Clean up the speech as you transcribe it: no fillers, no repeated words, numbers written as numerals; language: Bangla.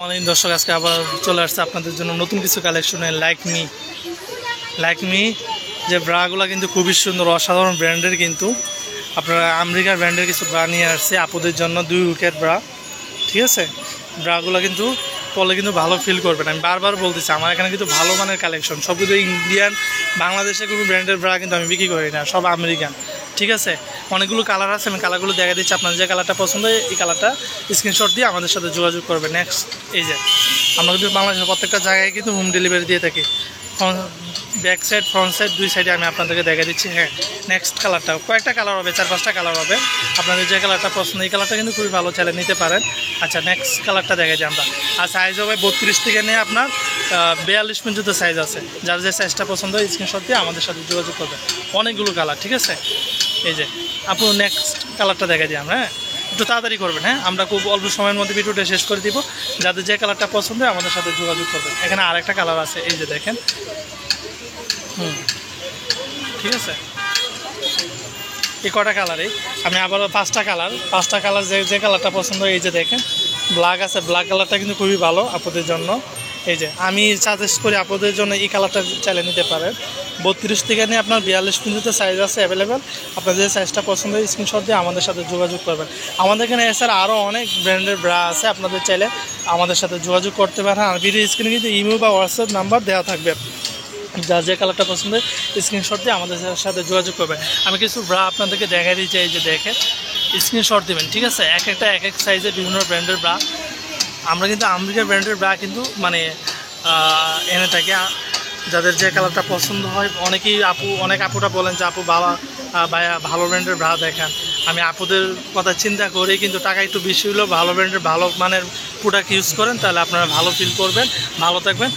অনেক দর্শক আজকে আবার চলে আসছে আপনাদের জন্য নতুন কিছু কালেকশনে লাইক মি যে ব্রাগুলো কিন্তু খুবই সুন্দর অসাধারণ ব্র্যান্ডের, কিন্তু আপনারা আমেরিকার ব্র্যান্ডের কিছু ব্রা নিয়ে আসছে আপুদের জন্য 2 উইকেট ব্রা। ঠিক আছে, ব্রাগুলো কিন্তু পরলে কিন্তু ভালো ফিল করবেন। আমি বারবার বলতেছি আমার এখানে কিন্তু ভালো মানের কালেকশন, সব কিন্তু ইন্ডিয়ান, বাংলাদেশে কোনো ব্র্যান্ডের ব্রা কিন্তু আমি বিক্রি করি না, সব আমেরিকান। ঠিক আছে, অনেকগুলো কালার আছে, আমি কালারগুলো দেখা দিচ্ছি। আপনার যে কালারটা পছন্দ হয় এই কালারটা স্ক্রিনশট দিয়ে আমাদের সাথে যোগাযোগ করবেন। নেক্সট এই যে আমরা কিন্তু বাংলাদেশের প্রত্যেকটা জায়গায় কিন্তু হোম ডেলিভারি দিয়ে থাকি। ব্যাক সাইড ফ্রন্ট সাইড দুই সাইডে আমি আপনাদেরকে দেখা দিচ্ছি। হ্যাঁ, নেক্সট কালারটা কয়েকটা কালার হবে, 4-5টা কালার হবে। আপনাদের যে কালারটা পছন্দ এই কালারটা কিন্তু খুবই ভালো, চাইলে নিতে পারেন। আচ্ছা, নেক্সট কালারটা দেখা যায় আমরা। আর সাইজ হবে 32 থেকে নিয়ে আপনার 42 পর্যন্ত সাইজ আছে। যার যে সাইজটা পছন্দ হয় স্ক্রিনশট দিয়ে আমাদের সাথে যোগাযোগ করবেন। অনেকগুলো কালার, ঠিক আছে। এই যে আপু নেক্সট কালারটা দেখা যায় আমরা। হ্যাঁ, একটু তাড়াতাড়ি করবেন। হ্যাঁ, আমরা খুব অল্প সময়ের মধ্যে ভিডিওটা শেষ করে দিব। যাদের যে কালারটা পছন্দ হয় আমাদের সাথে যোগাযোগ করবেন। এখানে আরেকটা কালার আছে, এই যে দেখেন। ঠিক আছে, এই কটা কালারে আমি আবারও 5টা কালার যে কালারটা পছন্দ হয় এই যে দেখেন ব্ল্যাক আছে। ব্ল্যাক কালারটা কিন্তু খুবই ভালো আপনাদের জন্য। এই যে আমি সাজেস্ট করি আপনাদের জন্য এই কালারটা চাইলে নিতে পারেন। 32 থেকে নিয়ে আপনার 42 পর্যন্ত সাইজ আছে অ্যাভেলেবেল। আপনাদের যে সাইজটা পছন্দ হয় স্ক্রিনশট দিয়ে আমাদের সাথে যোগাযোগ করবেন। আমাদের এখানে এছাড়া আরও অনেক ব্র্যান্ডের ব্রা আছে, আপনাদের চাইলে আমাদের সাথে যোগাযোগ করতে পারেন। আর ভিডিও স্ক্রিনে কিন্তু ইমেল বা হোয়াটসঅ্যাপ নাম্বার দেওয়া থাকবে। যার যে কালারটা পছন্দ হয় স্ক্রিনশট দিয়ে আমাদের সাথে যোগাযোগ করবেন। আমি কিছু ব্রা আপনাদেরকে দেখাই দিচ্ছি, এই যে দেখেন স্ক্রিনশট দেবেন। ঠিক আছে, এক এক সাইজের বিভিন্ন ব্র্যান্ডের ব্রা। আমরা কিন্তু আমেরিকার ব্র্যান্ডের ব্রা কিন্তু মানে এনে থাকি। যাদের যে কালারটা পছন্দ হয়, অনেক আপুরা বলেন যে আপু ভাইয়া ভালো ব্র্যান্ডের ব্রা দেখান। আমি আপুদের কথা চিন্তা করি, কিন্তু টাকা একটু বেশি হলেও ভালো ব্র্যান্ডের ভালো মানের প্রোডাক্ট ইউজ করেন, তাহলে আপনারা ভালো ফিল করবেন, ভালো থাকবেন।